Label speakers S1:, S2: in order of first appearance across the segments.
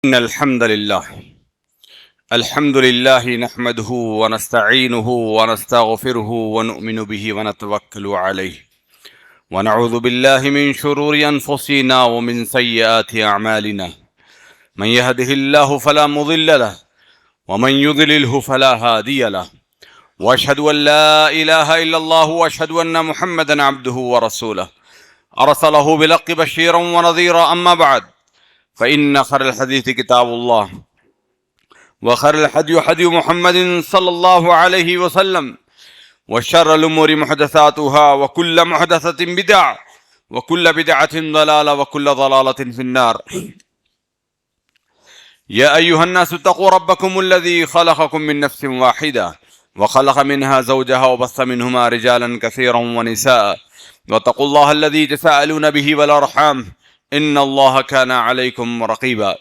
S1: إن الحمد لله نحمده ونستعينه ونستغفره ونؤمن به ونتوكل عليه ونعوذ بالله من شرور أنفسنا ومن سيئات أعمالنا من يهده الله فلا مضل له ومن يضلله فلا هادي له وأشهد أن لا إله إلا الله وأشهد أن محمدا عبده ورسوله أرسله بالحق بشيرا ونذيرا أما بعد فإن خير الحديث كتاب الله وخير الهدي هدي محمد صلى الله عليه وسلم وشر الأمور محدثاتها وكل محدثة بدعة وكل بدعة ضلالة وكل ضلالة في النار. يا أيها الناس اتقوا ربكم الذي خلقكم من نفس واحدة وخلق منها زوجها وبث منهما رجالا كثيرا ونساء واتقوا الله الذي تساءلون به والأرحام إن الله كان عليكم رقيبا.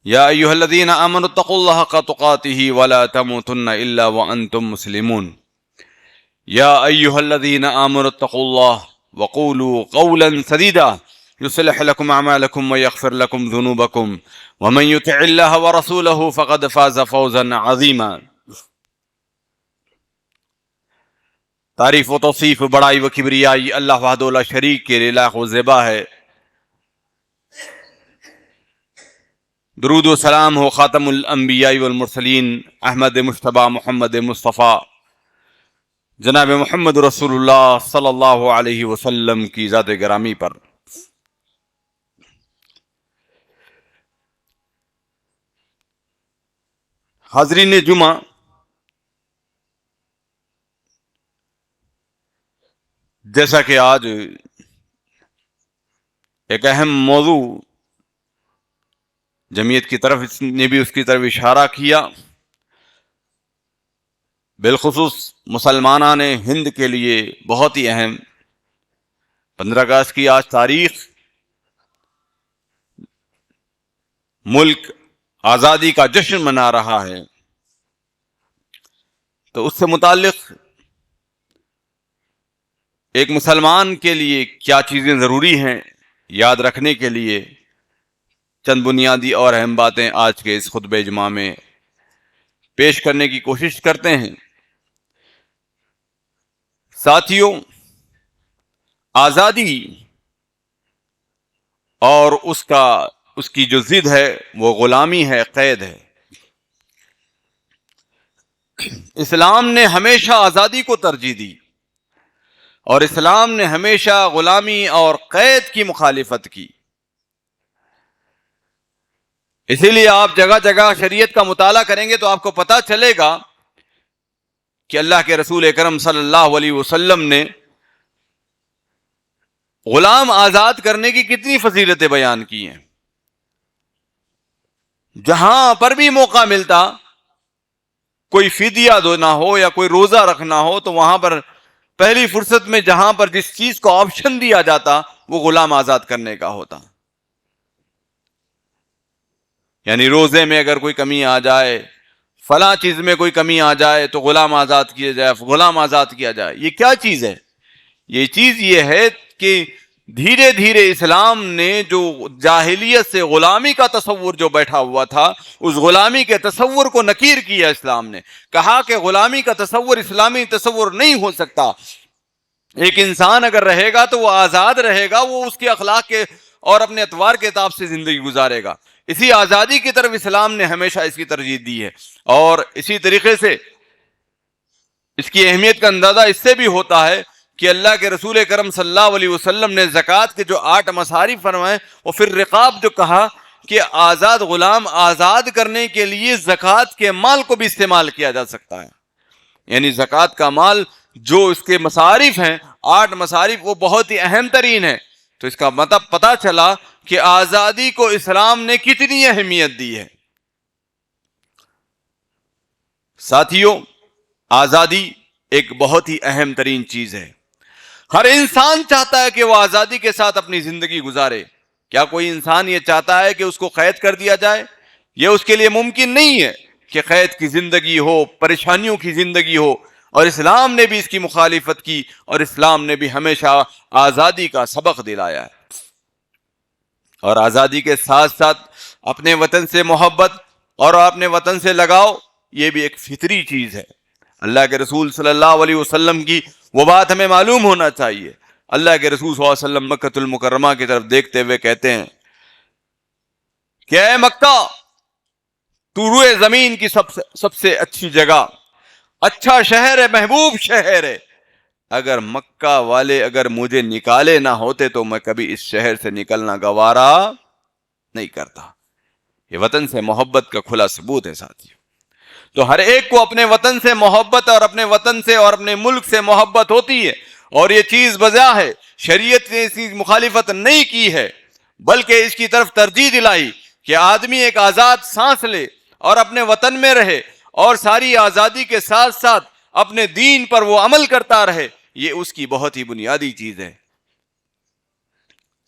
S1: يا أيها الذين آمنوا اتقوا الله حق تقاته ولا تموتن إلا وأنتم مسلمون. يا أيها الذين آمنوا اتقوا الله وقولوا قولا سديدا يصلح لكم أعمالكم ويغفر لكم ذنوبكم ومن يطع الله ورسوله فقد فاز فوزا عظيما. تعریف و توصیف بڑائی و کبریائی اللہ وحدہ لا شریک کے لیے لائق و زیبا ہے. درود و سلام ہو خاتم الانبیاء والمرسلین احمد مجتبی محمد مصطفیٰ جناب محمد رسول اللہ صلی اللہ علیہ وسلم کی ذات گرامی پر. حاضرین جمعہ، جیسا کہ آج ایک اہم موضوع جمعیت کی طرف نے بھی اس کی طرف اشارہ کیا، بالخصوص مسلمانان ہند کے لیے بہت ہی اہم 15 اگست کی آج تاریخ ملک آزادی کا جشن منا رہا ہے. تو اس سے متعلق ایک مسلمان کے لیے کیا چیزیں ضروری ہیں یاد رکھنے کے لیے چند بنیادی اور اہم باتیں آج کے اس خطبہ جمعہ میں پیش کرنے کی کوشش کرتے ہیں. ساتھیوں، آزادی اور اس کی جو ضد ہے وہ غلامی ہے، قید ہے. اسلام نے ہمیشہ آزادی کو ترجیح دی اور اسلام نے ہمیشہ غلامی اور قید کی مخالفت کی. اسی لیے آپ جگہ جگہ شریعت کا مطالعہ کریں گے تو آپ کو پتہ چلے گا کہ اللہ کے رسول اکرم صلی اللہ علیہ وسلم نے غلام آزاد کرنے کی کتنی فضیلتیں بیان کی ہیں. جہاں پر بھی موقع ملتا، کوئی فدیہ دینا ہو یا کوئی روزہ رکھنا ہو، تو وہاں پر پہلی فرصت میں جہاں پر جس چیز کو آپشن دیا جاتا وہ غلام آزاد کرنے کا ہوتا. یعنی روزے میں اگر کوئی کمی آ جائے، فلاں چیز میں کوئی کمی آ جائے تو غلام آزاد کیا جائے، غلام آزاد کیا جائے. یہ کیا چیز ہے؟ یہ چیز یہ ہے کہ دھیرے دھیرے اسلام نے جو جاہلیت سے غلامی کا تصور جو بیٹھا ہوا تھا، اس غلامی کے تصور کو نکیر کیا. اسلام نے کہا کہ غلامی کا تصور اسلامی تصور نہیں ہو سکتا. ایک انسان اگر رہے گا تو وہ آزاد رہے گا، وہ اس کے اخلاق کے اور اپنے اطوار کے حساب سے زندگی گزارے گا. اسی آزادی کی طرف اسلام نے ہمیشہ اس کی ترجیح دی ہے. اور اسی طریقے سے اس کی اہمیت کا اندازہ اس سے بھی ہوتا ہے کہ اللہ کے رسول کرم صلی اللہ علیہ وسلم نے زکوٰۃ کے جو 8 مصارف فرمائے، اور پھر رقاب جو کہا کہ آزاد غلام آزاد کرنے کے لیے زکوٰۃ کے مال کو بھی استعمال کیا جا سکتا ہے. یعنی زکوٰۃ کا مال جو اس کے مصارف ہیں، 8 مصارف، وہ بہت ہی اہم ترین ہے. تو اس کا مطلب پتہ چلا کہ آزادی کو اسلام نے کتنی اہمیت دی ہے. ساتھیوں، آزادی ایک بہت ہی اہم ترین چیز ہے. ہر انسان چاہتا ہے کہ وہ آزادی کے ساتھ اپنی زندگی گزارے. کیا کوئی انسان یہ چاہتا ہے کہ اس کو قید کر دیا جائے؟ یہ اس کے لیے ممکن نہیں ہے کہ قید کی زندگی ہو، پریشانیوں کی زندگی ہو. اور اسلام نے بھی اس کی مخالفت کی، اور اسلام نے بھی ہمیشہ آزادی کا سبق دلایا ہے. اور آزادی کے ساتھ ساتھ اپنے وطن سے محبت اور اپنے وطن سے لگاؤ یہ بھی ایک فطری چیز ہے۔ اللہ کے رسول صلی اللہ علیہ وسلم کی وہ بات ہمیں معلوم ہونا چاہیے۔ اللہ کے رسول صلی اللہ علیہ وسلم مکہ المکرمہ کی طرف دیکھتے ہوئے کہتے ہیں کہ اے مکہ، تو روئے زمین کی سب سے اچھی جگہ، اچھا شہر ہے، محبوب شہر ہے۔ اگر مکہ والے اگر مجھے نکالے نہ ہوتے تو میں کبھی اس شہر سے نکلنا گوارا نہیں کرتا۔ یہ وطن سے محبت کا کھلا ثبوت ہے ساتھیو۔ تو ہر ایک کو اپنے وطن سے محبت اور اپنے وطن سے اور اپنے ملک سے محبت ہوتی ہے، اور یہ چیز بجا ہے، شریعت نے اس کی مخالفت نہیں کی ہے، بلکہ اس کی طرف ترجیح دلائی کہ آدمی ایک آزاد سانس لے اور اپنے وطن میں رہے، اور ساری آزادی کے ساتھ ساتھ اپنے دین پر وہ عمل کرتا رہے۔ یہ اس کی بہت ہی بنیادی چیز ہے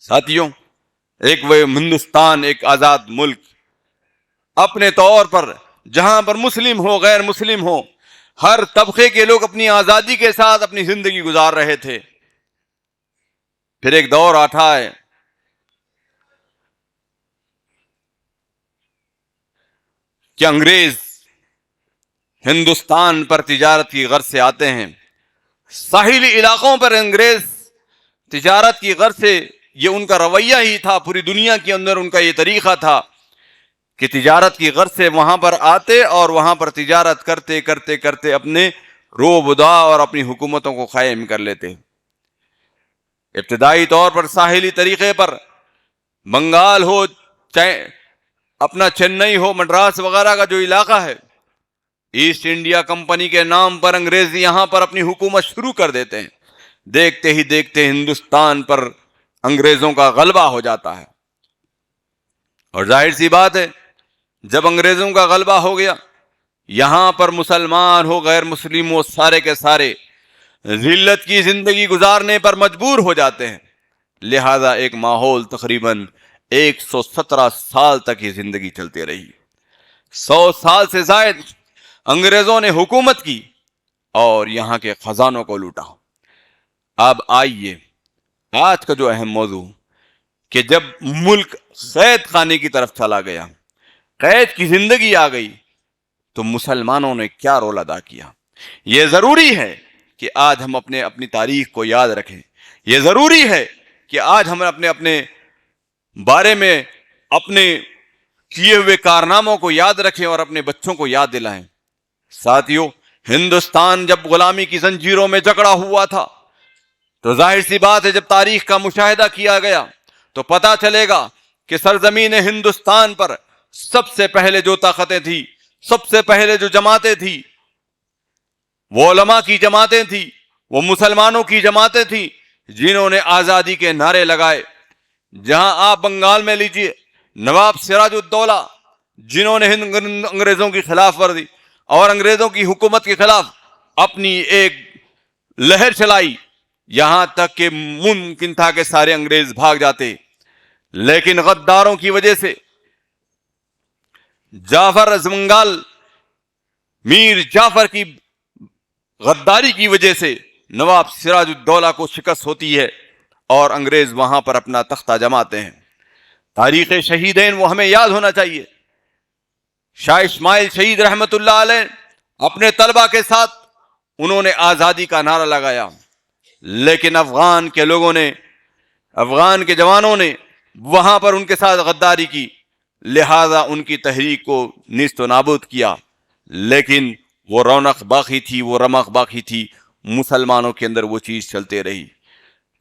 S1: ساتھیوں۔ ایک وہ ہندوستان ایک آزاد ملک اپنے طور پر، جہاں پر مسلم ہو غیر مسلم ہو، ہر طبقے کے لوگ اپنی آزادی کے ساتھ اپنی زندگی گزار رہے تھے۔ پھر ایک دور آتا ہے کہ انگریز ہندوستان پر تجارت کی غرض سے آتے ہیں۔ ساحلی علاقوں پر انگریز تجارت کی غرض سے، یہ ان کا رویہ ہی تھا، پوری دنیا کے اندر ان کا یہ طریقہ تھا کہ تجارت کی غرض سے وہاں پر آتے اور وہاں پر تجارت کرتے کرتے کرتے اپنے روب دا اور اپنی حکومتوں کو قائم کر لیتے۔ ابتدائی طور پر ساحلی طریقے پر بنگال ہو، چاہے اپنا چنئی ہو، مدراس وغیرہ کا جو علاقہ ہے، ایسٹ انڈیا کمپنی کے نام پر انگریز یہاں پر اپنی حکومت شروع کر دیتے ہیں۔ دیکھتے ہی دیکھتے ہندوستان پر انگریزوں کا غلبہ ہو جاتا ہے، اور ظاہر سی بات ہے جب انگریزوں کا غلبہ ہو گیا، یہاں پر مسلمان ہو غیر مسلم ہو سارے کے سارے ذلت کی زندگی گزارنے پر مجبور ہو جاتے ہیں۔ لہذا ایک ماحول تقریباً 117 سال تک یہ زندگی چلتی رہی۔ 100 سال سے زائد انگریزوں نے حکومت کی اور یہاں کے خزانوں کو لوٹا۔ اب آئیے آج کا جو اہم موضوع کہ جب ملک قید خانے کی طرف چلا گیا، قید کی زندگی آ گئی، تو مسلمانوں نے کیا رول ادا کیا۔ یہ ضروری ہے کہ آج ہم اپنی تاریخ کو یاد رکھیں۔ یہ ضروری ہے کہ آج ہم اپنے بارے میں اپنے کیے ہوئے کارناموں کو یاد رکھیں اور اپنے بچوں کو یاد دلائیں۔ ساتھیو، ہندوستان جب غلامی کی زنجیروں میں جکڑا ہوا تھا تو ظاہر سی بات ہے جب تاریخ کا مشاہدہ کیا گیا تو پتہ چلے گا کہ سرزمین ہندوستان پر سب سے پہلے جو طاقتیں تھیں، سب سے پہلے جو جماعتیں تھیں، وہ علماء کی جماعتیں تھیں، وہ مسلمانوں کی جماعتیں تھیں جنہوں نے آزادی کے نعرے لگائے۔ جہاں آپ بنگال میں لیجئے نواب سراج الدولہ، جنہوں نے انگریزوں کی خلاف ورزی اور انگریزوں کی حکومت کے خلاف اپنی ایک لہر چلائی، یہاں تک کہ ممکن تھا کہ سارے انگریز بھاگ جاتے، لیکن غداروں کی وجہ سے، جعفر بنگال میر جعفر کی غداری کی وجہ سے نواب سراج الدولہ کو شکست ہوتی ہے اور انگریز وہاں پر اپنا تختہ جماتے ہیں۔ تاریخ شہیدین وہ ہمیں یاد ہونا چاہیے۔ شاہ اسماعیل شہید رحمت اللہ علیہ اپنے طلبہ کے ساتھ انہوں نے آزادی کا نعرہ لگایا، لیکن افغان کے لوگوں نے، افغان کے جوانوں نے وہاں پر ان کے ساتھ غداری کی، لہذا ان کی تحریک کو نیست و نابود کیا۔ لیکن وہ رونق باقی تھی، وہ رمق باقی تھی، مسلمانوں کے اندر وہ چیز چلتے رہی۔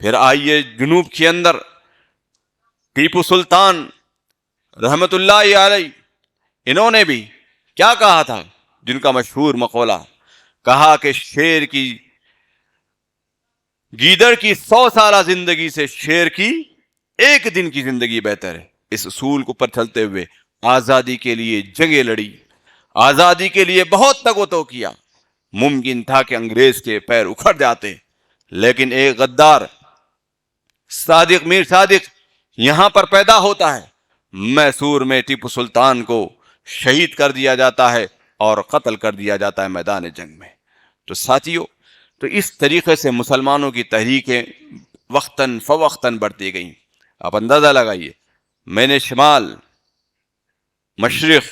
S1: پھر آئیے جنوب کے اندر ٹیپو سلطان رحمت اللہ علیہ، انہوں نے بھی کیا کہا تھا، جن کا مشہور مقولہ کہا کہ شیر کی گیدڑ کی 100 سالہ زندگی سے شیر کی ایک دن کی زندگی بہتر ہے۔ اس اصول کو پر چلتے ہوئے آزادی کے لیے جنگیں لڑی، آزادی کے لیے بہت تگ و تو کیا۔ ممکن تھا کہ انگریز کے پیر اکھڑ جاتے، لیکن ایک غدار صادق میر صادق یہاں پر پیدا ہوتا ہے۔ میسور میں ٹیپو سلطان کو شہید کر دیا جاتا ہے اور قتل کر دیا جاتا ہے میدان جنگ میں۔ تو ساتھیو، تو اس طریقے سے مسلمانوں کی تحریکیں وقتاً فوقتاً بڑھتی گئیں۔ آپ اندازہ لگائیے، میں نے شمال، مشرق،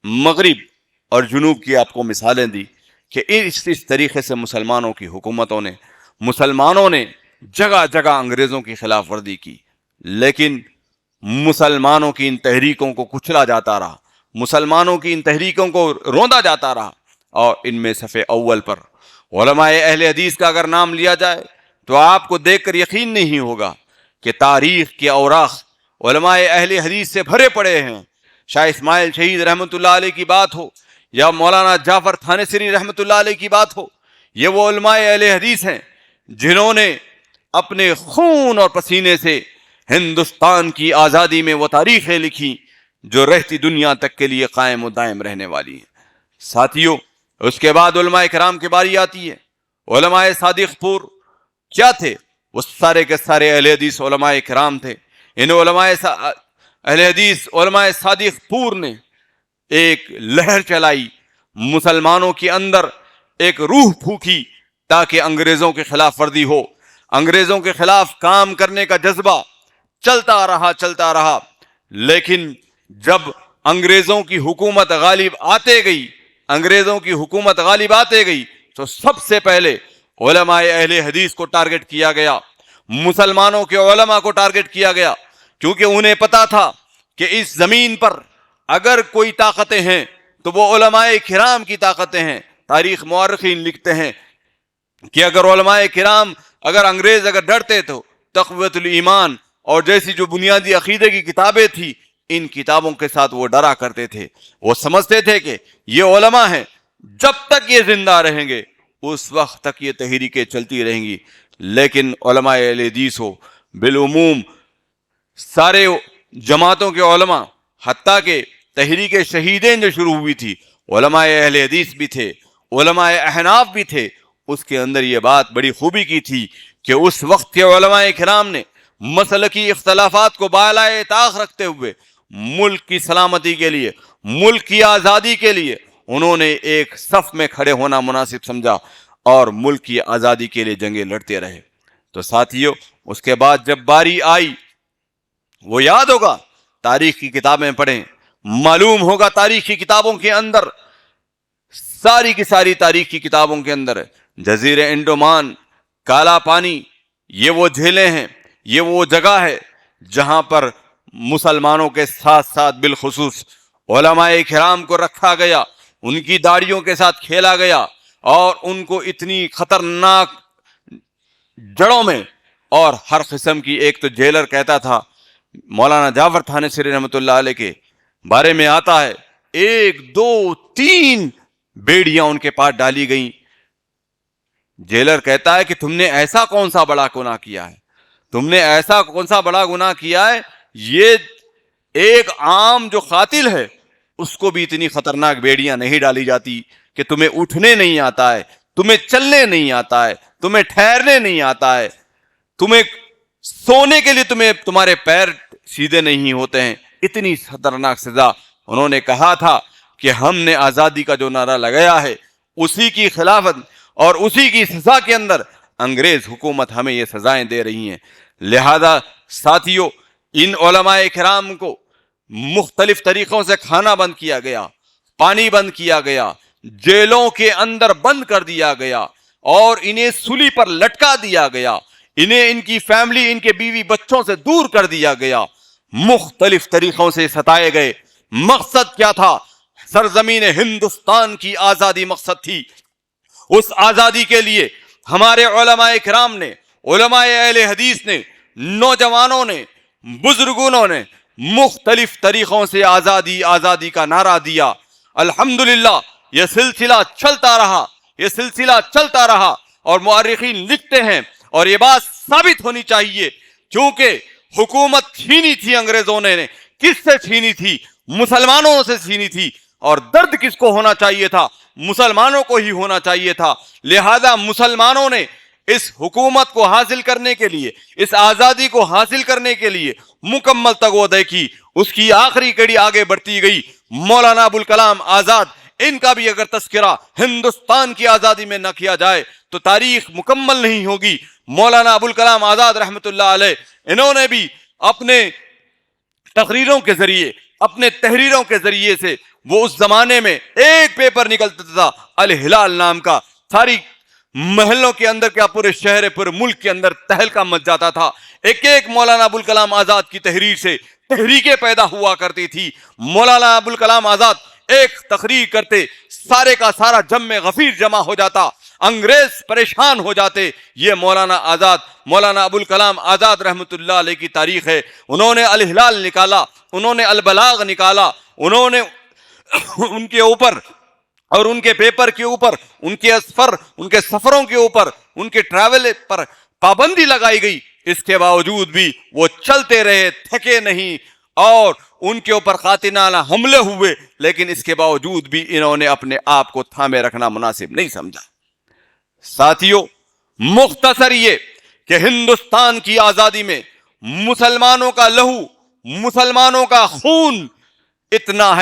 S1: مغرب اور جنوب کی آپ کو مثالیں دی کہ اس طریقے سے مسلمانوں نے جگہ جگہ انگریزوں کی خلاف ورزی کی، لیکن مسلمانوں کی ان تحریکوں کو کچلا جاتا رہا، مسلمانوں کی ان تحریکوں کو روندا جاتا رہا، اور ان میں صف اول پر علماء اہل حدیث کا اگر نام لیا جائے تو آپ کو دیکھ کر یقین نہیں ہوگا کہ تاریخ کے اوراق علماء اہل حدیث سے بھرے پڑے ہیں۔ شاہ اسماعیل شہید رحمۃ اللہ علیہ کی بات ہو یا مولانا جعفر تھانسری رحمۃ اللہ علیہ کی بات ہو، یہ وہ علماء اہل حدیث ہیں جنہوں نے اپنے خون اور پسینے سے ہندوستان کی آزادی میں وہ تاریخیں لکھی جو رہتی دنیا تک کے لیے قائم و دائم رہنے والی ہیں۔ ساتھیوں، اس کے بعد علماء کرام کی باری آتی ہے۔ علماء صادق پور کیا تھے؟ وہ سارے کے سارے اہل حدیث علماء کرام تھے۔ ان علماء اہل حدیث علماء صادق پور نے ایک لہر چلائی، مسلمانوں کے اندر ایک روح پھونکی تاکہ انگریزوں کے خلاف ورزی ہو، انگریزوں کے خلاف کام کرنے کا جذبہ چلتا رہا، لیکن جب انگریزوں کی حکومت غالب آتے گئی تو سب سے پہلے علماء اہل حدیث کو ٹارگٹ کیا گیا، مسلمانوں کے علماء کو ٹارگٹ کیا گیا، کیونکہ انہیں پتا تھا کہ اس زمین پر اگر کوئی طاقتیں ہیں تو وہ علماء کرام کی طاقتیں ہیں۔ تاریخ مورخین لکھتے ہیں کہ اگر علماء کرام، اگر انگریز ڈرتے تو تقویۃ الایمان اور جیسی جو بنیادی عقیدے کی کتابیں تھی، ان کتابوں کے ساتھ وہ ڈرا کرتے تھے۔ وہ سمجھتے تھے کہ یہ علماء ہیں، جب تک یہ زندہ رہیں گے اس وقت تک یہ تحریکیں چلتی رہیں گی۔ لیکن علماء اہل حدیث ہو، بالعموم سارے جماعتوں کے علماء، حتیٰ کہ تحریک شہیدین جو شروع ہوئی تھی، علماء اہل حدیث بھی تھے، علماء احناف بھی تھے۔ اس کے اندر یہ بات بڑی خوبی کی تھی کہ اس وقت کے علماء کرام نے مسلکی اختلافات کو بالائے طاق رکھتے ہوئے ملک کی سلامتی کے لیے، ملک کی آزادی کے لیے انہوں نے ایک صف میں کھڑے ہونا مناسب سمجھا اور ملک کی آزادی کے لیے جنگیں لڑتے رہے۔ تو ساتھیوں، اس کے بعد جب باری آئی، وہ یاد ہوگا، تاریخ کی کتابیں پڑھیں، معلوم ہوگا تاریخ کی کتابوں کے اندر، ساری کی ساری تاریخ کی کتابوں کے اندر جزیرہ انڈومان، کالا پانی، یہ وہ جھیلیں ہیں، یہ وہ جگہ ہے جہاں پر مسلمانوں کے ساتھ ساتھ بالخصوص علماء کرام کو رکھا گیا، ان کی داڑھیوں کے ساتھ کھیلا گیا اور ان کو اتنی خطرناک جڑوں میں، اور ہر قسم کی، ایک تو جیلر کہتا تھا، مولانا جعفر تھانسری رحمۃ اللہ علیہ کے بارے میں آتا ہے، 1 2 3 بیڑیاں ان کے پاس ڈالی گئیں۔ جیلر کہتا ہے کہ تم نے ایسا کون سا بڑا گناہ کیا ہے، تم نے ایسا کون سا بڑا گناہ کیا ہے، یہ ایک عام جو قاتل ہے اس کو بھی اتنی خطرناک بیڑیاں نہیں ڈالی جاتی کہ تمہیں اٹھنے نہیں آتا ہے، تمہیں چلنے نہیں آتا ہے، تمہیں ٹھہرنے نہیں آتا ہے، تمہیں سونے کے لیے تمہارے پیر سیدھے نہیں ہوتے ہیں، اتنی خطرناک سزا۔ انہوں نے کہا تھا کہ ہم نے آزادی کا جو نعرہ لگایا ہے اسی کی خلافت اور اسی کی سزا کے اندر انگریز حکومت ہمیں یہ سزائیں دے رہی ہیں۔ لہذا ساتھیوں، ان علماء کرام کو مختلف طریقوں سے کھانا بند کیا گیا، پانی بند کیا گیا، جیلوں کے اندر بند کر دیا گیا اور انہیں سولی پر لٹکا دیا گیا، انہیں ان کی فیملی، ان کے بیوی بچوں سے دور کر دیا گیا، مختلف طریقوں سے ستائے گئے۔ مقصد کیا تھا؟ سرزمین ہندوستان کی آزادی مقصد تھی۔ اس آزادی کے لیے ہمارے علماء کرام نے، علماء اہل حدیث نے، نوجوانوں نے، بزرگوں نے مختلف طریقوں سے آزادی آزادی کا نعرہ دیا۔ الحمدللہ یہ سلسلہ چلتا رہا اور مورخین لکھتے ہیں، اور یہ بات ثابت ہونی چاہیے، کیونکہ حکومت چھینی تھی انگریزوں نے، کس سے چھینی تھی؟ مسلمانوں سے چھینی تھی، اور درد کس کو ہونا چاہیے تھا؟ مسلمانوں کو ہی ہونا چاہیے تھا۔ لہذا مسلمانوں نے اس حکومت کو حاصل کرنے کے لیے، اس آزادی کو حاصل کرنے کے لیے مکمل تگودے کی، اس کی آخری کڑی آگے بڑھتی گئی۔ مولانا ابوالکلام آزاد، ان کا بھی اگر تذکرہ ہندوستان کی آزادی میں نہ کیا جائے تو تاریخ مکمل نہیں ہوگی۔ مولانا ابوالکلام آزاد رحمۃ اللہ علیہ، انہوں نے بھی اپنے تقریروں کے ذریعے, اپنے تحریروں کے ذریعے سے وہ اس زمانے میں ایک پیپر نکلتا تھا الہلال نام کا, ساری محلوں کے اندر کیا پورے شہر پورے ملک کے اندر تہلکہ مچ جاتا تھا. ایک ایک مولانا ابوالکلام آزاد کی تحریر سے تحریکیں پیدا ہوا کرتی تھی. مولانا ابوالکلام آزاد ایک تقریر کرتے, سارے کا سارا جم غفیر جمع ہو جاتا, انگریز پریشان ہو جاتے. یہ مولانا ابوالکلام آزاد رحمۃ اللہ علیہ کی تاریخ ہے. انہوں نے الہلال نکالا, انہوں نے البلاغ نکالا, انہوں نے ان کے اوپر اور ان کے پیپر کے اوپر, ان کے اسفر, ان کے سفروں کے اوپر, ان کے ٹریول پر پابندی لگائی گئی. اس کے باوجود بھی وہ چلتے رہے, تھکے نہیں, اور ان کے اوپر قاتلانہ حملے ہوئے, لیکن اس کے باوجود بھی انہوں نے اپنے آپ کو تھامے رکھنا مناسب نہیں سمجھا. ساتھیوں, مختصر یہ کہ ہندوستان کی آزادی میں مسلمانوں کا لہو, مسلمانوں کا خون اتنا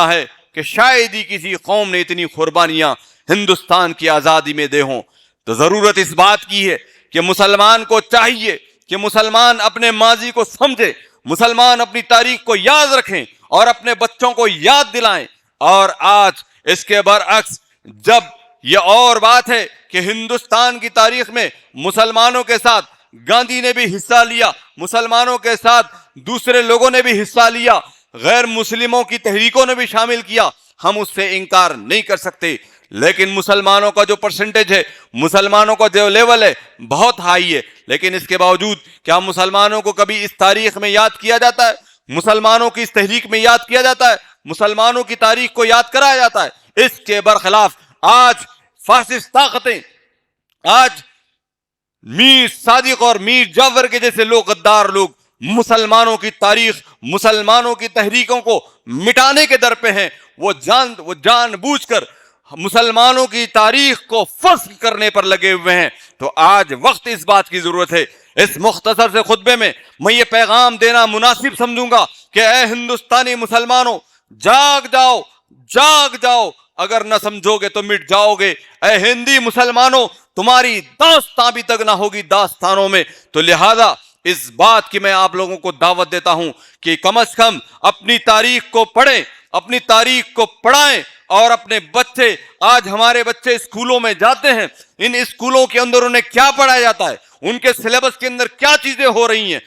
S1: ہے کہ شاید ہی کسی قوم نے اتنی قربانیاں ہندوستان کی آزادی میں دے ہوں. تو ضرورت اس بات کی ہے کہ مسلمان کو چاہیے کہ مسلمان اپنے ماضی کو سمجھے, مسلمان اپنی تاریخ کو یاد رکھیں اور اپنے بچوں کو یاد دلائیں. اور آج اس کے برعکس جب یہ اور بات ہے کہ ہندوستان کی تاریخ میں مسلمانوں کے ساتھ گاندھی نے بھی حصہ لیا, مسلمانوں کے ساتھ دوسرے لوگوں نے بھی حصہ لیا, غیر مسلموں کی تحریکوں نے بھی شامل کیا, ہم اس سے انکار نہیں کر سکتے. لیکن مسلمانوں کا جو پرسنٹیج ہے, مسلمانوں کا جو لیول ہے بہت ہائی ہے. لیکن اس کے باوجود کیا مسلمانوں کو کبھی اس تاریخ میں یاد کیا جاتا ہے؟ مسلمانوں کی اس تحریک میں یاد کیا جاتا ہے؟ مسلمانوں کی تاریخ کو یاد کرایا جاتا ہے؟ اس کے برخلاف آج فاسسٹ طاقتیں, آج میر صادق اور میر جعفر کے جیسے لوگ, غدار لوگ, مسلمانوں کی تاریخ, مسلمانوں کی تحریکوں کو مٹانے کے در پہ ہیں. وہ جان بوجھ کر مسلمانوں کی تاریخ کو فسخ کرنے پر لگے ہوئے ہیں. تو آج وقت اس بات کی ضرورت ہے. اس مختصر سے خطبے میں میں یہ پیغام دینا مناسب سمجھوں گا کہ اے ہندوستانی مسلمانوں, جاگ جاؤ, جاگ جاؤ, اگر نہ سمجھو گے تو مٹ جاؤ گے. اے ہندی مسلمانوں, تمہاری داستان بھی تک نہ ہوگی داستانوں میں. تو لہذا اس بات کی میں آپ لوگوں کو دعوت دیتا ہوں کہ کم از کم اپنی تاریخ کو پڑھیں, اپنی تاریخ کو پڑھائیں. اور اپنے بچے, آج ہمارے بچے اسکولوں میں جاتے ہیں, ان اسکولوں کے اندر انہیں کیا پڑھایا جاتا ہے, ان کے سلیبس کے اندر کیا چیزیں ہو رہی ہیں,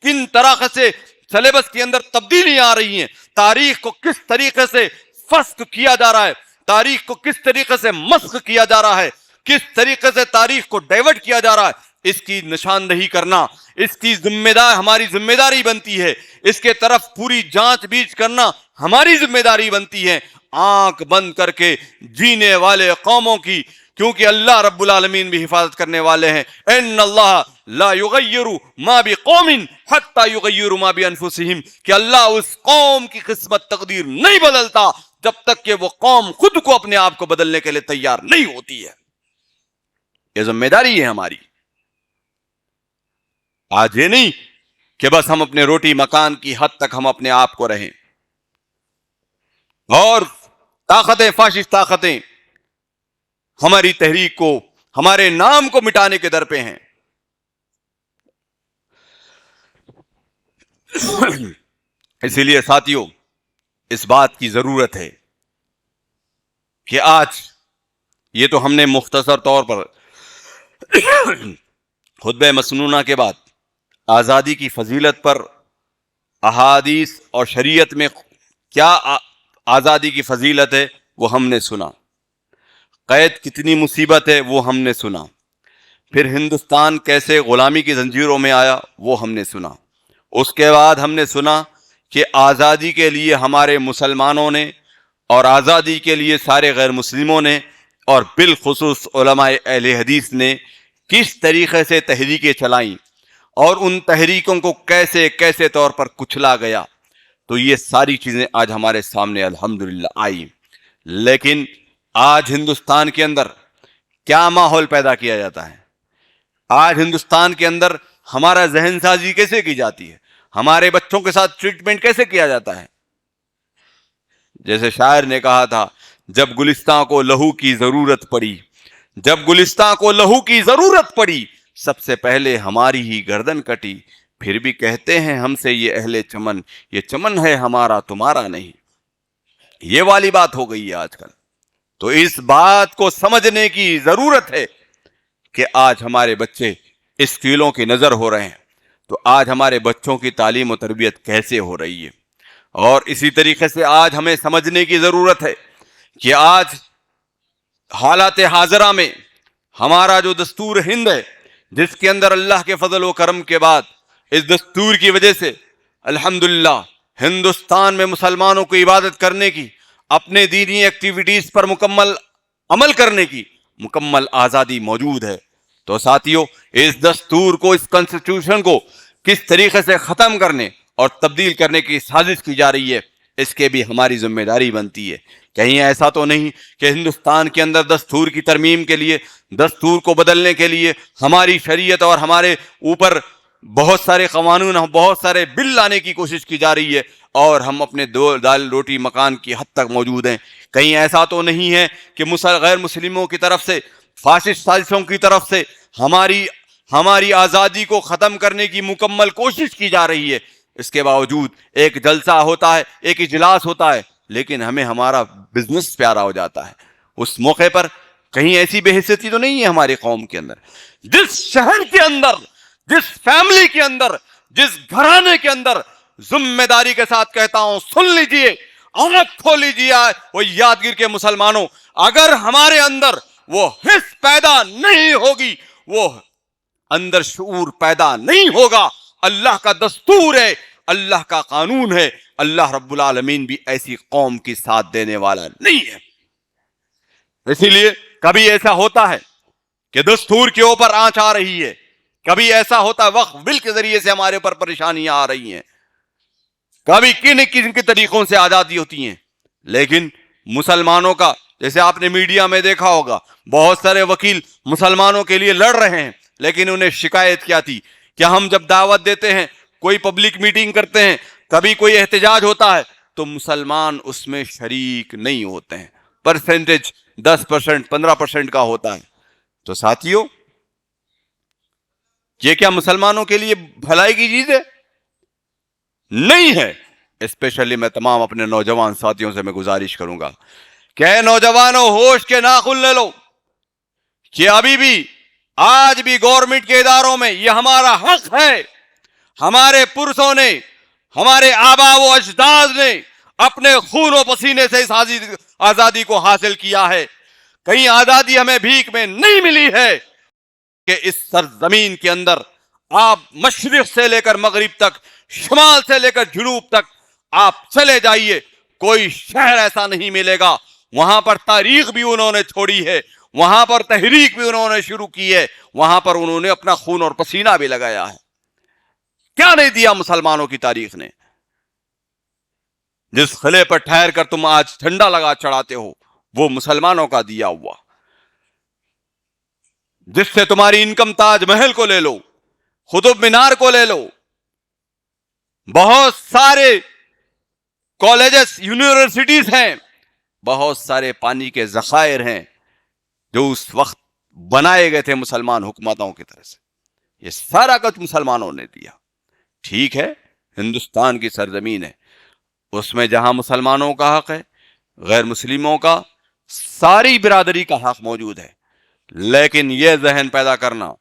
S1: کن طرح سے سلیبس کے اندر تبدیلیاں آ رہی ہیں, تاریخ کو کس طریقے سے فسخ کیا جا رہا ہے, تاریخ کو کس طریقے سے مسخ کیا جا رہا ہے, کس طریقے سے تاریخ کو ڈائیورٹ کیا جا رہا ہے, اس کی نشاندہی کرنا, اس کی ہماری ذمہ داری بنتی ہے. اس کے طرف پوری جانچ بیچ کرنا ہماری ذمہ داری بنتی ہے, آنکھ بند کر کے جینے والے قوموں کی, کیونکہ اللہ رب العالمین بھی حفاظت کرنے والے ہیں. ان اللہ لا یغیر ما بقوم حتی یغیروا ما بانفسہم, کہ اللہ اس قوم کی قسمت تقدیر نہیں بدلتا جب تک کہ وہ قوم خود کو اپنے آپ کو بدلنے کے لیے تیار نہیں ہوتی ہے. یہ ذمہ داری ہے ہماری. آج یہ نہیں کہ بس ہم اپنے روٹی مکان کی حد تک ہم اپنے آپ کو رہیں, اور طاقتیں, فاشسٹ طاقتیں ہماری تحریک کو, ہمارے نام کو مٹانے کے در پہ ہیں. اسی لیے ساتھیوں, اس بات کی ضرورت ہے کہ آج یہ تو ہم نے مختصر طور پر خطبہ مسنونہ کے بعد آزادی کی فضیلت پر احادیث اور شریعت میں کیا آزادی کی فضیلت ہے وہ ہم نے سنا, قید کتنی مصیبت ہے وہ ہم نے سنا, پھر ہندوستان کیسے غلامی کی زنجیروں میں آیا وہ ہم نے سنا. اس کے بعد ہم نے سنا کہ آزادی کے لیے ہمارے مسلمانوں نے اور آزادی کے لیے سارے غیر مسلموں نے اور بالخصوص علماء اہل حدیث نے کس طریقے سے تحریکیں چلائیں اور ان تحریکوں کو کیسے کیسے طور پر کچلا گیا. تو یہ ساری چیزیں آج ہمارے سامنے الحمدللہ آئی. لیکن آج ہندوستان کے اندر کیا ماحول پیدا کیا جاتا ہے, آج ہندوستان کے اندر ہمارا ذہن سازی کیسے کی جاتی ہے, ہمارے بچوں کے ساتھ ٹریٹمنٹ کیسے کیا جاتا ہے. جیسے شاعر نے کہا تھا, جب گلستاں کو لہو کی ضرورت پڑی, جب گلستاں کو لہو کی ضرورت پڑی, سب سے پہلے ہماری ہی گردن کٹی, پھر بھی کہتے ہیں ہم سے یہ اہل چمن، یہ چمن ہے ہمارا تمہارا نہیں. یہ والی بات ہو گئی ہے آج کل. تو اس بات کو سمجھنے کی ضرورت ہے کہ آج ہمارے بچے اسکولوں کی نظر ہو رہے ہیں، تو آج ہمارے بچوں کی تعلیم و تربیت کیسے ہو رہی ہے. اور اسی طریقے سے آج ہمیں سمجھنے کی ضرورت ہے کہ آج حالات حاضرہ میں ہمارا جو دستور ہند ہے، جس کے اندر اللہ کے فضل و کرم کے بعد اس دستور کی وجہ سے الحمدللہ ہندوستان میں مسلمانوں کو عبادت کرنے کی، اپنے دینی ایکٹیویٹیز پر مکمل عمل کرنے کی مکمل آزادی موجود ہے. تو ساتھیو، اس دستور کو، اس کانسٹیٹیوشن کو کس طریقے سے ختم کرنے اور تبدیل کرنے کی سازش کی جا رہی ہے، اس کے بھی ہماری ذمہ داری بنتی ہے. کہیں ایسا تو نہیں کہ ہندوستان کے اندر دستور کی ترمیم کے لیے، دستور کو بدلنے کے لیے ہماری شریعت اور ہمارے اوپر بہت سارے قوانین، بہت سارے بل لانے کی کوشش کی جا رہی ہے اور ہم اپنے دال روٹی مکان کی حد تک موجود ہیں. کہیں ایسا تو نہیں ہے کہ غیر مسلموں کی طرف سے، فاسسٹ سازشوں کی طرف سے ہماری آزادی کو ختم کرنے کی مکمل کوشش کی جا رہی ہے. اس کے باوجود ایک جلسہ ہوتا ہے، ایک اجلاس ہوتا ہے، لیکن ہمیں ہمارا بزنس پیارا ہو جاتا ہے. اس موقع پر کہیں ایسی بے حیثیتی تو نہیں ہے ہماری قوم کے اندر. جس شہر کے اندر، جس فیملی کے اندر، جس گھرانے کے اندر، ذمہ داری کے ساتھ کہتا ہوں، سن لیجئے، آنکھ کھول لیجئے وہ یادگیر کے مسلمانوں، اگر ہمارے اندر وہ حس پیدا نہیں ہوگی، وہ اندر شعور پیدا نہیں ہوگا. اللہ کا دستور ہے، اللہ کا قانون ہے، اللہ رب العالمین بھی ایسی قوم کی ساتھ دینے والا نہیں ہے. اسی لیے کبھی ایسا ہوتا ہے کہ دستور کے اوپر آنچ آ رہی ہے، کبھی ایسا ہوتا ہے وقف بل کے ذریعے سے ہمارے اوپر پریشانیاں آ رہی ہیں، کبھی کن کے طریقوں سے آزادی ہوتی ہیں. لیکن مسلمانوں کا، جیسے آپ نے میڈیا میں دیکھا ہوگا، بہت سارے وکیل مسلمانوں کے لیے لڑ رہے ہیں، لیکن انہیں شکایت کیا تھی کہ ہم جب دعوت دیتے ہیں، کوئی پبلک میٹنگ کرتے ہیں، کبھی کوئی احتجاج ہوتا ہے، تو مسلمان اس میں شریک نہیں ہوتے ہیں. پرسنٹیج 10%، 15% کا ہوتا ہے. تو ساتھیوں، یہ کیا مسلمانوں کے لیے بھلائی کی چیز ہے؟ نہیں ہے. اسپیشلی میں تمام اپنے نوجوان ساتھیوں سے میں گزارش کروں گا کہ اے نوجوانوں، ہوش کے ناخن لے لو کہ ابھی بھی، آج بھی گورنمنٹ کے اداروں میں یہ ہمارا حق ہے. ہمارے پرسوں نے، ہمارے آبا و اجداد نے اپنے خون و پسینے سے اس آزادی کو حاصل کیا ہے. کہیں آزادی ہمیں بھیک میں نہیں ملی ہے کہ اس سرزمین کے اندر آپ مشرق سے لے کر مغرب تک، شمال سے لے کر جنوب تک آپ چلے جائیے، کوئی شہر ایسا نہیں ملے گا وہاں پر تاریخ بھی انہوں نے چھوڑی ہے، وہاں پر تحریک بھی انہوں نے شروع کی ہے، وہاں پر انہوں نے اپنا خون اور پسینہ بھی لگایا ہے. کیا نہیں دیا مسلمانوں کی تاریخ نے؟ جس قلعے پر ٹھہر کر تم آج جھنڈا لگا چڑھاتے ہو، وہ مسلمانوں کا دیا ہوا. جس سے تمہاری انکم تاج محل کو لے لو، قطب مینار کو لے لو، بہت سارے کالجز، یونیورسٹیز ہیں، بہت سارے پانی کے ذخائر ہیں جو اس وقت بنائے گئے تھے مسلمان حکومتوں کی طرف سے. یہ سارا کچھ مسلمانوں نے دیا. ٹھیک ہے، ہندوستان کی سرزمین ہے، اس میں جہاں مسلمانوں کا حق ہے، غیر مسلموں کا، ساری برادری کا حق موجود ہے. لیکن یہ ذہن پیدا کرنا،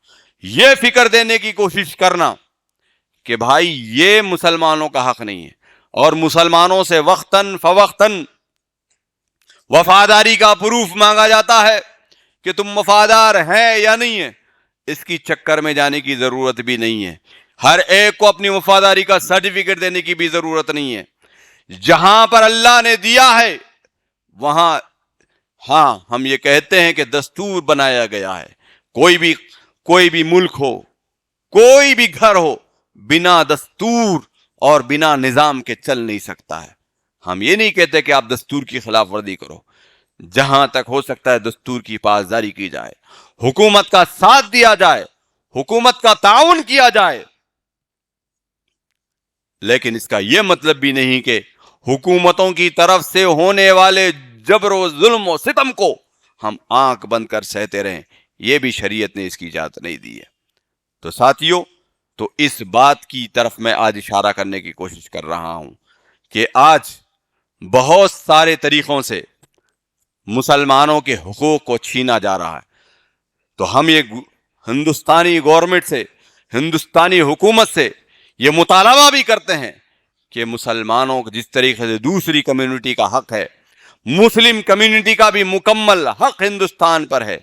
S1: یہ فکر دینے کی کوشش کرنا کہ بھائی یہ مسلمانوں کا حق نہیں ہے، اور مسلمانوں سے وقتاً فوقتاً وفاداری کا پروف مانگا جاتا ہے کہ تم وفادار ہیں یا نہیں ہیں. اس کی چکر میں جانے کی ضرورت بھی نہیں ہے. ہر ایک کو اپنی وفاداری کا سرٹیفکیٹ دینے کی بھی ضرورت نہیں ہے. جہاں پر اللہ نے دیا ہے وہاں، ہاں، ہم یہ کہتے ہیں کہ دستور بنایا گیا ہے. کوئی بھی ملک ہو، کوئی بھی گھر ہو، بنا دستور اور بنا نظام کے چل نہیں سکتا ہے. ہم یہ نہیں کہتے کہ آپ دستور کی خلاف ورزی کرو. جہاں تک ہو سکتا ہے دستور کی پاسداری کی جائے، حکومت کا ساتھ دیا جائے، حکومت کا تعاون کیا جائے. لیکن اس کا یہ مطلب بھی نہیں کہ حکومتوں کی طرف سے ہونے والے جبر و ظلم و ستم کو ہم آنکھ بند کر سہتے رہیں. یہ بھی شریعت نے اس کی اجازت نہیں دی ہے. تو ساتھیوں، تو اس بات کی طرف میں آج اشارہ کرنے کی کوشش کر رہا ہوں کہ آج بہت سارے طریقوں سے مسلمانوں کے حقوق کو چھینا جا رہا ہے. تو ہم یہ ہندوستانی گورنمنٹ سے، ہندوستانی حکومت سے یہ مطالبہ بھی کرتے ہیں کہ مسلمانوں کو جس طریقے سے دوسری کمیونٹی کا حق ہے، مسلم کمیونٹی کا بھی مکمل حق ہندوستان پر ہے،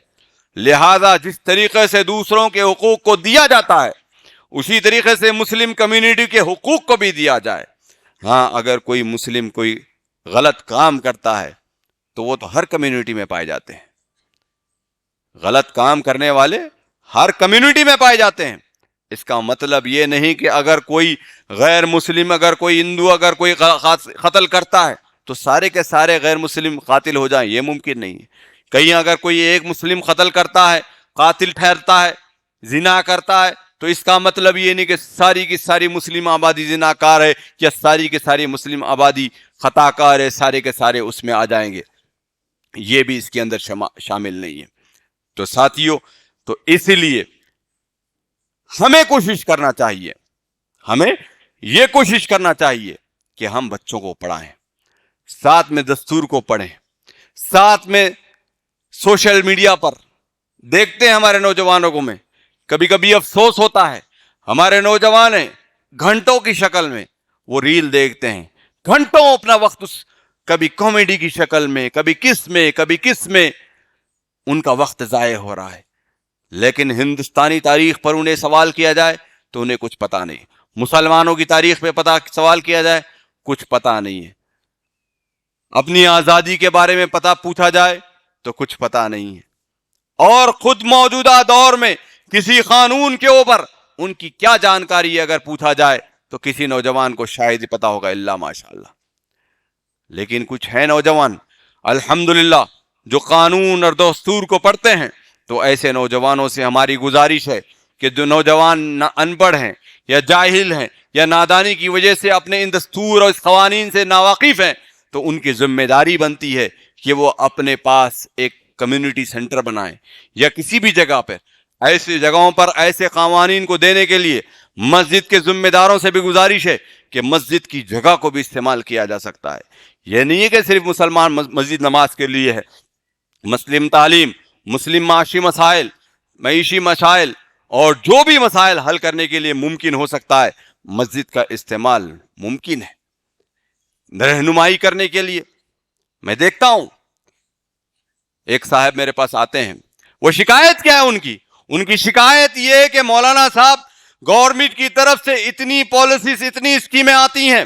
S1: لہذا جس طریقے سے دوسروں کے حقوق کو دیا جاتا ہے اسی طریقے سے مسلم کمیونٹی کے حقوق کو بھی دیا جائے. ہاں، اگر کوئی مسلم کوئی غلط کام کرتا ہے تو وہ تو ہر کمیونٹی میں پائے جاتے ہیں، غلط کام کرنے والے ہر کمیونٹی میں پائے جاتے ہیں. اس کا مطلب یہ نہیں کہ اگر کوئی غیر مسلم، اگر کوئی ہندو اگر کوئی قتل کرتا ہے تو سارے کے سارے غیر مسلم قاتل ہو جائیں، یہ ممکن نہیں ہے. کہیں اگر کوئی ایک مسلم قتل کرتا ہے، قاتل ٹھہرتا ہے، زنا کرتا ہے، تو اس کا مطلب یہ نہیں کہ ساری کی ساری مسلم آبادی زنا کار ہے یا ساری کی ساری مسلم آبادی خطا کار ہے، سارے کے سارے اس میں آ جائیں گے. یہ بھی اس کے اندر شامل نہیں ہے. تو ساتھیو، تو اس لیے ہمیں کوشش کرنا چاہیے، ہمیں یہ کوشش کرنا چاہیے کہ ہم بچوں کو پڑھائیں، ساتھ میں دستور کو پڑھیں، ساتھ میں سوشل میڈیا پر دیکھتے ہیں ہمارے نوجوانوں کو، میں کبھی کبھی افسوس ہوتا ہے، ہمارے نوجوان ہیں گھنٹوں کی شکل میں وہ ریل دیکھتے ہیں، گھنٹوں اپنا وقت اس کبھی کامیڈی کی شکل میں، کبھی کس میں ان کا وقت ضائع ہو رہا ہے. لیکن ہندوستانی تاریخ پر انہیں سوال کیا جائے تو انہیں کچھ پتا نہیں، مسلمانوں کی تاریخ پہ سوال کیا جائے کچھ پتا نہیں ہے، اپنی آزادی کے بارے میں پوچھا جائے تو کچھ پتا نہیں ہے، اور خود موجودہ دور میں کسی قانون کے اوپر ان کی کیا جانکاری ہے اگر پوچھا جائے تو کسی نوجوان کو شاید ہی پتا ہوگا، الا ماشاءاللہ. لیکن کچھ ہے نوجوان الحمدللہ جو قانون اور دستور کو پڑھتے ہیں. تو ایسے نوجوانوں سے ہماری گزارش ہے کہ جو نوجوان ان پڑھ ہیں یا جاہل ہیں یا نادانی کی وجہ سے اپنے ان دستور اور اس قوانین سے ناواقف ہیں، تو ان کی ذمہ داری بنتی ہے کہ وہ اپنے پاس ایک کمیونٹی سینٹر بنائیں یا کسی بھی جگہ پر، ایسی جگہوں پر ایسے قوانین کو دینے کے لیے مسجد کے ذمہ داروں سے بھی گزارش ہے کہ مسجد کی جگہ کو بھی استعمال کیا جا سکتا ہے. یہ نہیں ہے کہ صرف مسلمان مسجد نماز کے لیے ہے، مسلم تعلیم، مسلم معاشی مسائل، معیشی مسائل اور جو بھی مسائل حل کرنے کے لیے ممکن ہو سکتا ہے مسجد کا استعمال ممکن ہے. رہنمائی کرنے کے لیے میں دیکھتا ہوں ایک صاحب میرے پاس آتے ہیں، وہ شکایت کیا ہے ان کی شکایت یہ ہے کہ مولانا صاحب گورنمنٹ کی طرف سے اتنی پالیسیز، اتنی اسکیمیں آتی ہیں،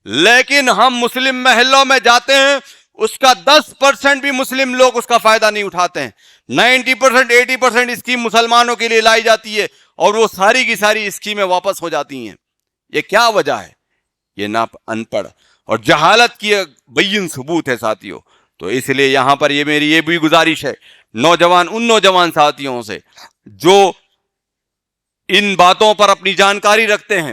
S1: لیکن ہم مسلم محلوں میں جاتے ہیں اس کا 10% بھی مسلم لوگ اس کا فائدہ نہیں اٹھاتے ہیں. 90%، 80% اسکیم مسلمانوں کے لیے لائی جاتی ہے اور وہ ساری کی ساری اسکیمیں واپس ہو جاتی ہیں. یہ کیا وجہ ہے؟ یہ ان پڑھ اور جہالت کی بین ثبوت ہے ساتھیوں. تو اس لیے یہاں پر یہ میری یہ بھی گزارش ہے ان نوجوان ساتھیوں سے جو ان باتوں پر اپنی جانکاری رکھتے ہیں،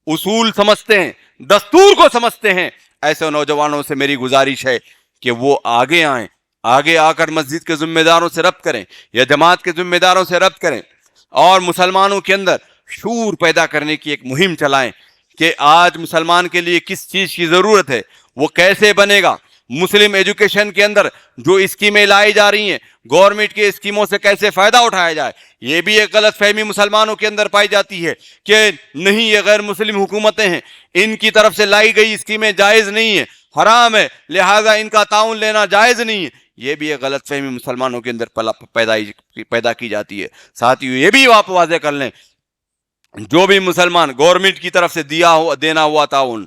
S1: اصول سمجھتے ہیں، دستور کو سمجھتے ہیں، ایسے نوجوانوں سے میری گزارش ہے کہ وہ آگے آئیں، آگے آ کر مسجد کے ذمہ داروں سے ربط کریں یا جماعت کے ذمہ داروں سے ربط کریں اور مسلمانوں کے اندر شعور پیدا کرنے کی ایک مہم چلائیں کہ آج مسلمان کے لیے کس چیز کی ضرورت ہے، وہ کیسے بنے گا. مسلم ایجوکیشن کے اندر جو اسکیمیں لائی جا رہی ہیں، گورنمنٹ کی اسکیموں سے کیسے فائدہ اٹھایا جائے. یہ بھی ایک غلط فہمی مسلمانوں کے اندر پائی جاتی ہے کہ نہیں، یہ غیر مسلم حکومتیں ہیں، ان کی طرف سے لائی گئی اسکیمیں جائز نہیں ہیں، حرام ہے، لہذا ان کا تعاون لینا جائز نہیں ہے. یہ بھی ایک غلط فہمی مسلمانوں کے اندر پیدا کی جاتی ہے. ساتھیو، یہ بھی آپ واضح کر لیں، جو بھی مسلمان گورنمنٹ کی طرف سے دینا ہوا تعاون،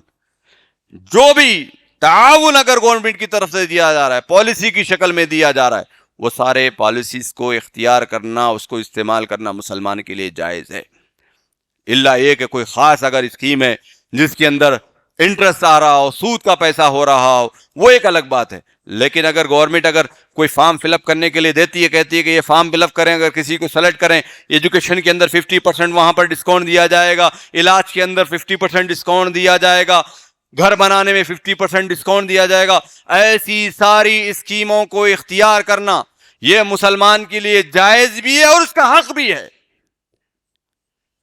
S1: جو بھی تعاون اگر گورنمنٹ کی طرف سے دیا جا رہا ہے، پالیسی کی شکل میں دیا جا رہا ہے، وہ سارے پالیسیز کو اختیار کرنا، اس کو استعمال کرنا مسلمان کے لیے جائز ہے. الا یہ کہ کوئی خاص اگر اسکیم ہے جس کے اندر انٹرسٹ آ رہا ہو، سود کا پیسہ ہو رہا ہو، وہ ایک الگ بات ہے. لیکن اگر گورنمنٹ اگر کوئی فارم فل اپ کرنے کے لیے دیتی ہے، کہتی ہے کہ یہ فارم فل اپ کریں، اگر کسی کو سلیکٹ کریں، ایجوکیشن کے اندر 50% وہاں پر ڈسکاؤنٹ دیا جائے گا، علاج کے اندر 50% ڈسکاؤنٹ دیا جائے گا، گھر بنانے میں 50% ڈسکاؤنٹ دیا جائے گا، ایسی ساری اسکیموں کو اختیار کرنا یہ مسلمان کے لیے جائز بھی ہے اور اس کا حق بھی ہے.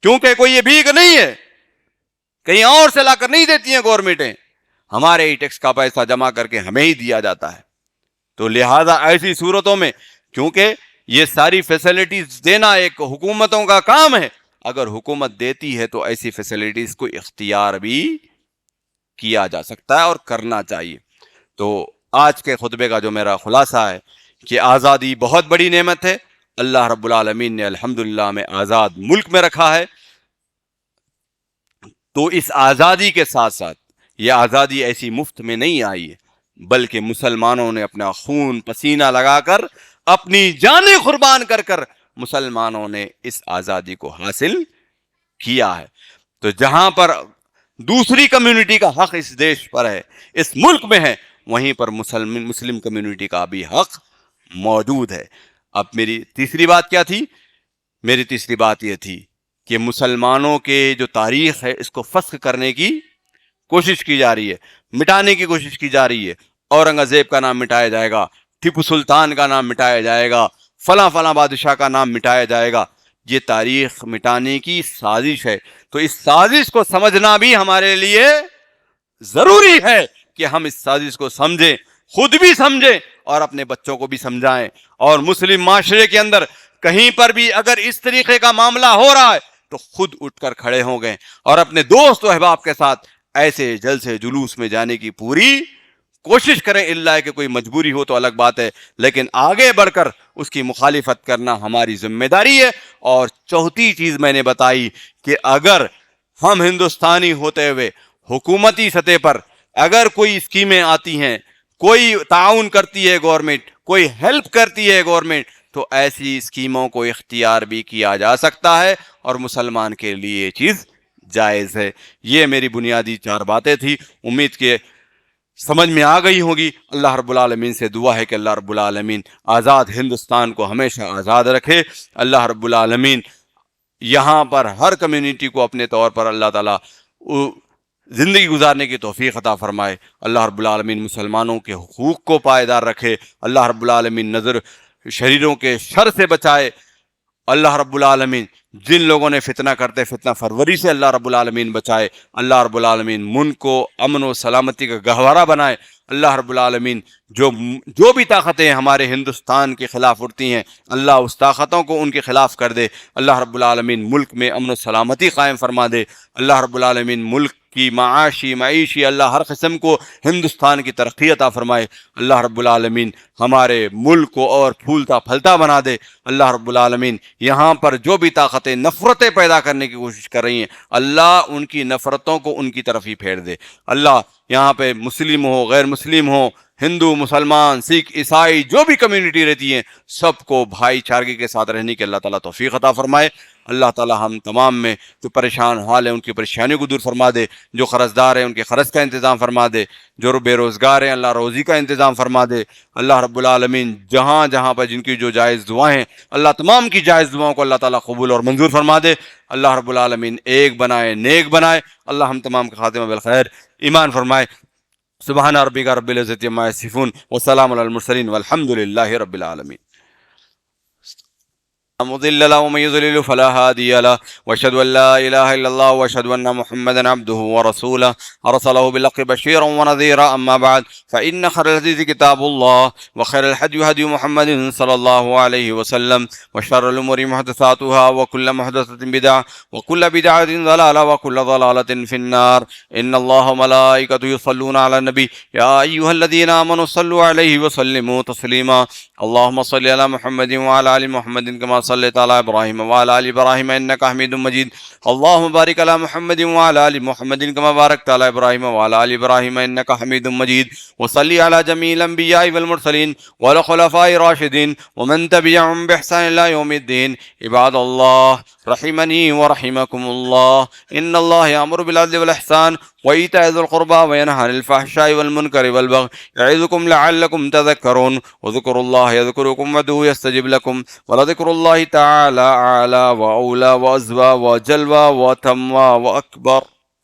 S1: کیونکہ کوئی یہ بھیک نہیں ہے، کہیں اور سے لا کر نہیں دیتی ہیں گورنمنٹیں، ہمارے ہی ٹیکس کا پیسہ جمع کر کے ہمیں ہی دیا جاتا ہے. تو لہذا ایسی صورتوں میں، کیونکہ یہ ساری فیسلٹیز دینا ایک حکومتوں کا کام ہے، اگر حکومت دیتی ہے تو ایسی فیسلٹیز کو اختیار بھی کیا جا سکتا ہے اور کرنا چاہیے. تو آج کے خطبے کا جو میرا خلاصہ ہے کہ آزادی بہت بڑی نعمت ہے، اللہ رب العالمین نے الحمدللہ ہمیں آزاد ملک میں رکھا ہے. تو اس آزادی کے ساتھ ساتھ یہ آزادی ایسی مفت میں نہیں آئی ہے، بلکہ مسلمانوں نے اپنا خون پسینہ لگا کر، اپنی جانیں قربان کر کر مسلمانوں نے اس آزادی کو حاصل کیا ہے. تو جہاں پر دوسری کمیونٹی کا حق اس دیش پر ہے، اس ملک میں ہے، وہیں پر مسلم کمیونٹی کا بھی حق موجود ہے. اب میری تیسری بات کیا تھی؟ میری تیسری بات یہ تھی کہ مسلمانوں کے جو تاریخ ہے اس کو فسخ کرنے کی کوشش کی جا رہی ہے، مٹانے کی کوشش کی جا رہی ہے. اورنگزیب کا نام مٹایا جائے گا، ٹیپو سلطان کا نام مٹایا جائے گا، فلاں فلاں بادشاہ کا نام مٹایا جائے گا. یہ تاریخ مٹانے کی سازش ہے. تو اس سازش کو سمجھنا بھی ہمارے لیے ضروری ہے کہ ہم اس سازش کو سمجھیں، خود بھی سمجھیں اور اپنے بچوں کو بھی سمجھائیں. اور مسلم معاشرے کے اندر کہیں پر بھی اگر اس طریقے کا معاملہ ہو رہا ہے تو خود اٹھ کر کھڑے ہوں گے اور اپنے دوست و احباب کے ساتھ ایسے جلسے جلوس میں جانے کی پوری کوشش کریں. اللہ کہ کوئی مجبوری ہو تو الگ بات ہے، لیکن آگے بڑھ کر اس کی مخالفت کرنا ہماری ذمہ داری ہے. اور چوتھی چیز میں نے بتائی کہ اگر ہم ہندوستانی ہوتے ہوئے حکومتی سطح پر اگر کوئی اسکیمیں آتی ہیں، کوئی تعاون کرتی ہے گورنمنٹ، کوئی ہیلپ کرتی ہے گورنمنٹ، تو ایسی اسکیموں کو اختیار بھی کیا جا سکتا ہے اور مسلمان کے لیے یہ چیز جائز ہے. یہ میری بنیادی 4 باتیں تھی، امید کہ سمجھ میں آ گئی ہوگی. اللہ رب العالمین سے دعا ہے کہ اللہ رب العالمین آزاد ہندوستان کو ہمیشہ آزاد رکھے. اللہ رب العالمین یہاں پر ہر کمیونٹی کو اپنے طور پر اللہ تعالیٰ زندگی گزارنے کی توفیق عطا فرمائے. اللہ رب العالمین مسلمانوں کے حقوق کو پائیدار رکھے. اللہ رب العالمین نظر شریروں کے شر سے بچائے. اللہ رب العالمین جن لوگوں نے فتنہ کرتے فتنہ فروری سے اللہ رب العالمین بچائے. اللہ رب العالمین ملک کو امن و سلامتی کا گہوارہ بنائے. اللہ رب العالمین جو بھی طاقتیں ہمارے ہندوستان کے خلاف اٹھتی ہیں، اللہ اس طاقتوں کو ان کے خلاف کر دے. اللہ رب العالمین ملک میں امن و سلامتی قائم فرما دے. اللہ رب العالمین ملک کی معیشی اللہ ہر قسم کو ہندوستان کی ترقی عطا فرمائے. اللہ رب العالمین ہمارے ملک کو اور پھولتا پھلتا بنا دے. اللہ رب العالمین یہاں پر جو بھی طاقتیں نفرتیں پیدا کرنے کی کوشش کر رہی ہیں، اللہ ان کی نفرتوں کو ان کی طرف ہی پھیر دے. اللہ یہاں پہ مسلم ہو، غیر مسلم ہو، ہندو، مسلمان، سکھ، عیسائی، جو بھی کمیونٹی رہتی ہیں، سب کو بھائی چارگی کے ساتھ رہنے کی اللہ تعالیٰ توفیق عطا فرمائے. اللہ تعالیٰ ہم تمام میں جو پریشان حال ہیں ان کی پریشانیوں کو دور فرما دے. جو قرض دار ہیں ان کے قرض کا انتظام فرما دے. جو بے روزگار ہیں اللہ روزی کا انتظام فرما دے. اللہ رب العالمین جہاں جہاں پر جن کی جو جائز دعائیں ہیں، اللہ تمام کی جائز دعاؤں کو اللہ تعالیٰ قبول اور منظور فرما دے. اللہ رب العالمین ایک بنائے، نیک بنائے. اللہ ہم تمام کا خاتمہ بالخیر ایمان فرمائے. سبحان ربک رب العزت عما یصفون وسلام علی المرسلین والحمد للہ رب العالمین. مضل له ومن يضلل فلا هادي له واشهد ان لا اله الا الله واشهد ان محمدا عبده ورسوله ارسله بالحق بشيرا ونذيرا. اما بعد فان خير الحديث كتاب الله وخير الهدي هدي محمد صلى الله عليه وسلم وشر الامور محدثاتها وكل محدثة بدعة وكل بدعة ضلالة وكل ضلالة في النار. ان الله وملائكته يصلون على النبي يا ايها الذين امنوا صلوا عليه وسلموا تسليما. اللهم صل على محمد وعلى ال محمد كما صليت على ابراهيم وعلى ال ابراهيم انك حميد مجيد. اللهم بارك على محمد وعلى ال محمد كما باركت على ابراهيم وعلى ال ابراهيم انك حميد مجيد. وصل على جميع الانبياء والمرسلين والخلفاء الراشدين ومن تبعهم باحسان الى يوم الدين. عباد الله رحمني ورحمكم الله. ان الله يأمر بالعدل والاحسان وإيتاء ذي القربى وينهى عن الفحشاء والمنكر والبغي يعظكم لعلكم تذكرون. وذكروا الله يذكركم وادعوه يستجب لكم ولذكر الله تعالى أعلى وأولى وأزكى وجلوى وأتم وأكبر.